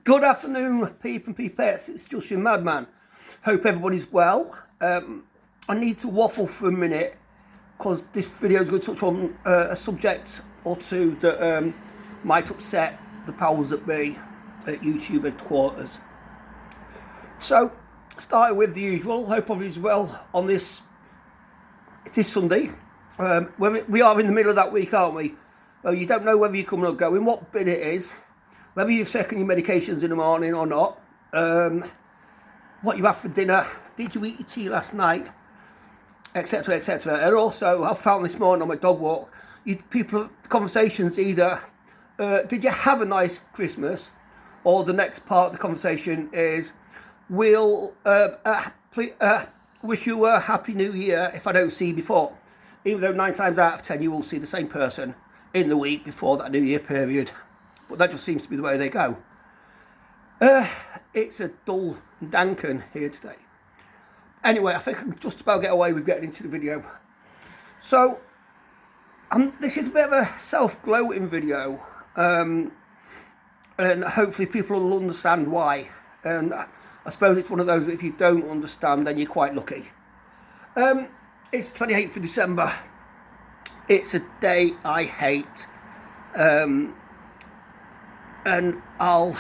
Good afternoon, peep and peepettes. It's just your madman. Hope everybody's well. I need to waffle for a minute because this video is going to touch on a subject or two that might upset the powers that be at YouTube headquarters. So, starting with the usual. Hope everybody's well on this. It is Sunday. We are in the middle of that week, aren't we? Well, you don't know whether you're coming or going, what bit it is, whether you've taken your medications in the morning or not, what you have for dinner, did you eat your tea last night, etc, etc. And also, I found this morning on my dog walk, conversations either, did you have a nice Christmas, or the next part of the conversation is, wish you a happy new year if I don't see you before. Even though 9 times out of 10 you will see the same person in the week before that New Year period. But that just seems to be the way they go. It's a dull danken here today. Anyway, I think I can just about get away with getting into the video. So, this is a bit of a self-gloating video. And hopefully people will understand why. And I suppose it's one of those that if you don't understand, then you're quite lucky. It's 28th of December. It's a day I hate. And I'll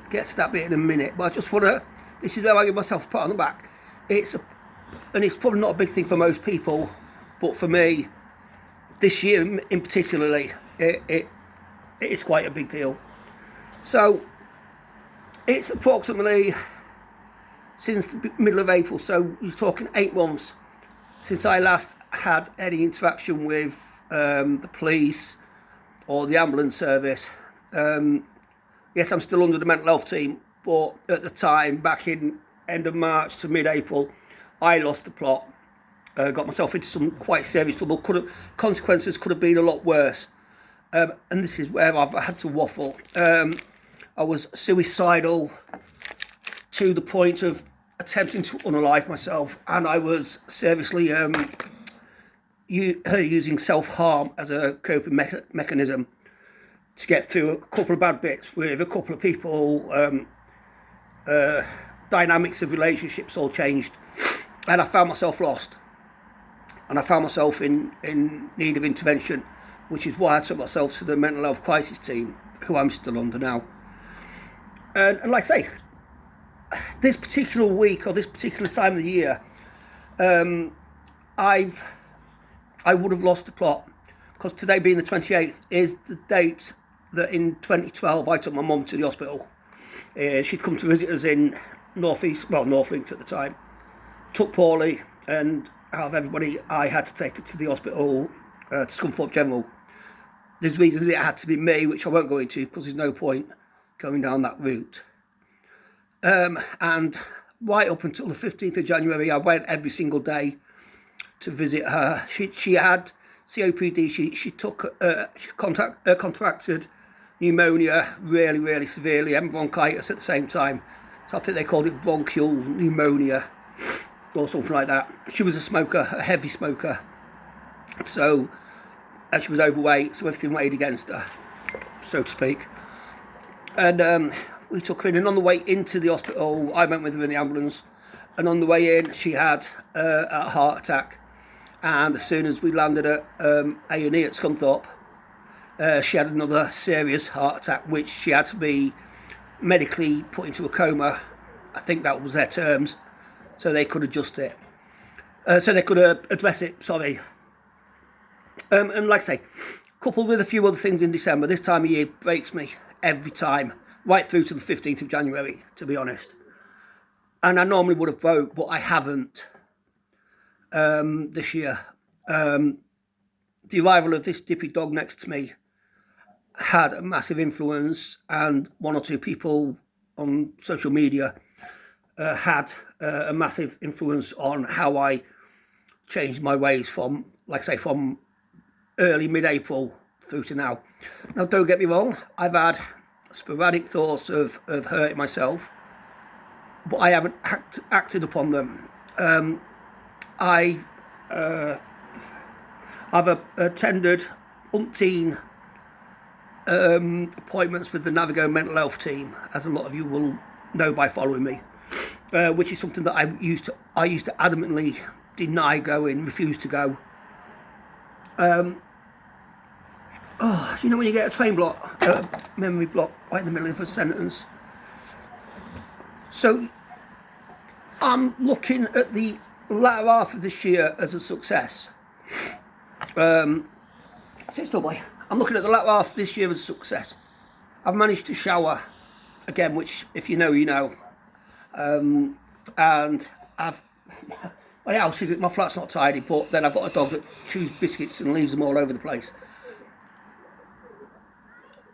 get to that bit in a minute. But I just want to, this is where I give myself a pat on the back. And it's probably not a big thing for most people, but for me, this year in particularly, it is quite a big deal. So, it's approximately since the middle of April, so you're talking 8 months since I last had any interaction with the police or the ambulance service. Yes, I'm still under the mental health team, but at the time, back in end of March to mid-April, I lost the plot, got myself into some quite serious trouble. Consequences could have been a lot worse, and this is where I've had to waffle. I was suicidal to the point of attempting to unalive myself, and I was seriously using self-harm as a coping mechanism to get through a couple of bad bits with a couple of people. Dynamics of relationships all changed, and I found myself lost, and I found myself in need of intervention, which is why I took myself to the mental health crisis team, who I'm still under now. And like I say, this particular week or this particular time of the year, I would have lost the plot, because today being the 28th is the date that in 2012 I took my mum to the hospital. She'd come to visit us in North Links at the time. Took poorly, and out of everybody I had to take her to the hospital, to Scunthorpe General. There's reasons it had to be me, which I won't go into because there's no point going down that route. And right up until the 15th of January, I went every single day to visit her. She had COPD. She contracted pneumonia really, really severely, and bronchitis at the same time. So I think they called it bronchial pneumonia or something like that. She was a smoker, a heavy smoker. So, and she was overweight, so everything weighed against her, so to speak. And we took her in, and on the way into the hospital, I went with her in the ambulance, and on the way in, she had a heart attack. And as soon as we landed at A&E at Scunthorpe, she had another serious heart attack, which she had to be medically put into a coma. I think that was their terms, so they could adjust it. So they could address it, sorry. And like I say, coupled with a few other things in December, this time of year breaks me every time, right through to the 15th of January, to be honest. And I normally would have broke, but I haven't this year. The arrival of this dippy dog next to me had a massive influence, and 1 or 2 people on social media had a massive influence on how I changed my ways from, like I say, from early mid-April through to now. Now, don't get me wrong, I've had sporadic thoughts of hurting myself, but I haven't acted upon them. I've attended umpteen appointments with the Navigo mental health team, as a lot of you will know by following me, which is something that I used to adamantly deny going, refuse to go. You know when you get a train block, memory block right in the middle of a sentence. So I'm looking at the latter half of this year as a success. Sit still, boy. I'm looking at the latter half of this year as a success. I've managed to shower again, which if you know, you know. And my house isn't, my flat's not tidy, but then I've got a dog that chews biscuits and leaves them all over the place.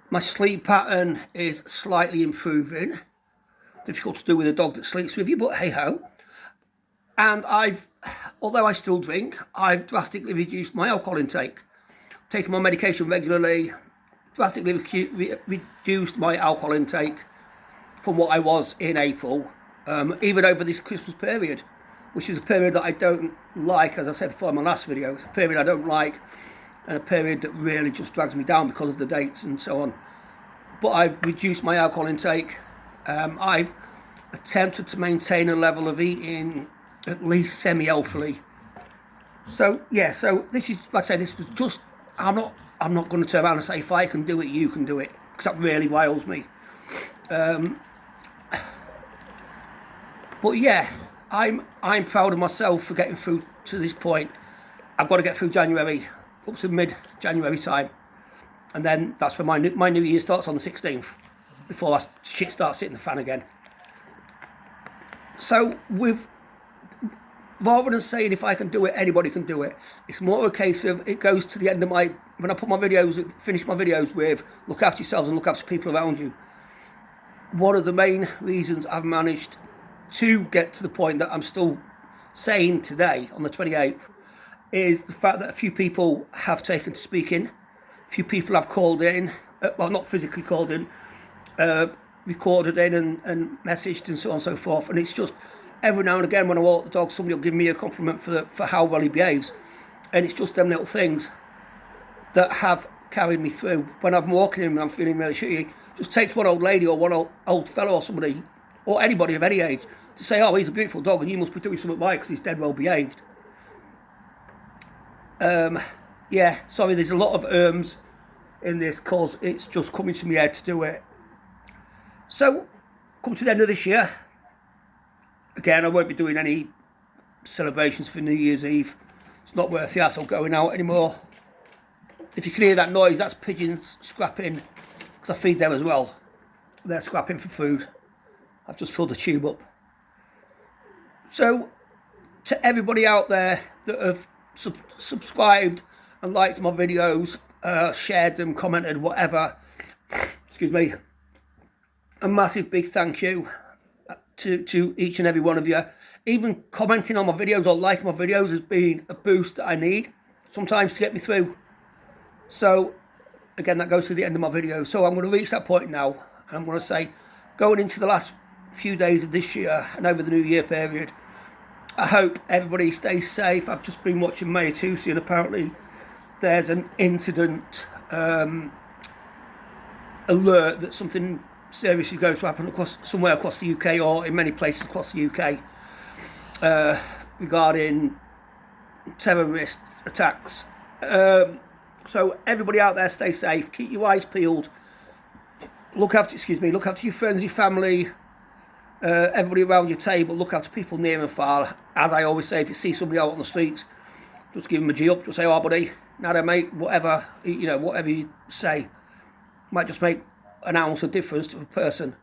My sleep pattern is slightly improving. Difficult to do with a dog that sleeps with you, but hey ho. And although I still drink, I've drastically reduced my alcohol intake. Taking my medication regularly, drastically reduced my alcohol intake from what I was in April, even over this Christmas period, which is a period that I don't like, as I said before in my last video. It's a period I don't like, and a period that really just drags me down because of the dates and so on. But I've reduced my alcohol intake. I've attempted to maintain a level of eating at least semi-healthily. So yeah, so this is, like I say, this was just, I'm not going to turn around and say if I can do it, you can do it, because that really riles me. But yeah, I'm proud of myself for getting through to this point. I've got to get through January, up to mid-January time, and then that's when my new year starts on the 16th, before that shit starts hitting the fan again. So rather than saying if I can do it, anybody can do it, it's more a case of it goes to the end of when I put my videos, finish my videos with look after yourselves and look after people around you. One of the main reasons I've managed to get to the point that I'm still saying today on the 28th is the fact that a few people have taken to speaking, a few people have called in, well, not physically called in, recorded in and messaged and so on and so forth. And it's just every now and again when I walk the dog, somebody will give me a compliment for how well he behaves, and it's just them little things that have carried me through. When I'm walking him and I'm feeling really shitty, just takes one old lady or one old fellow or somebody or anybody of any age to say, oh, he's a beautiful dog and you must be doing something right because he's dead well behaved. Yeah, sorry, there's a lot of in this because it's just coming to me head to do it. So, come to the end of this year. Again, I won't be doing any celebrations for New Year's Eve. It's not worth the hassle going out anymore. If you can hear that noise, that's pigeons scrapping, because I feed them as well. They're scrapping for food. I've just filled the tube up. So, to everybody out there that have subscribed and liked my videos, shared them, commented, whatever, excuse me, a massive big thank you to each and every one of you. Even commenting on my videos or liking my videos has been a boost that I need sometimes to get me through. So again, that goes to the end of my video. So I'm going to reach that point now, and I'm going to say, going into the last few days of this year and over the New Year period, I hope everybody stays safe. I've just been watching Mayatusi, and apparently there's an incident alert that something serious is going to happen somewhere across the UK, or in many places across the UK, regarding terrorist attacks. So everybody out there, stay safe, keep your eyes peeled, look after your friends, your family, everybody around your table, look after people near and far. As I always say, if you see somebody out on the streets, just give them a G up, just say, oh buddy, nada mate, whatever, whatever you say, might just make an ounce of difference to a person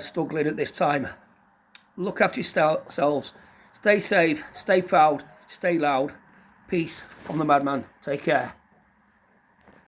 struggling at this time. Look after yourselves, stay safe, stay proud, stay loud. Peace from the Madman. Take care.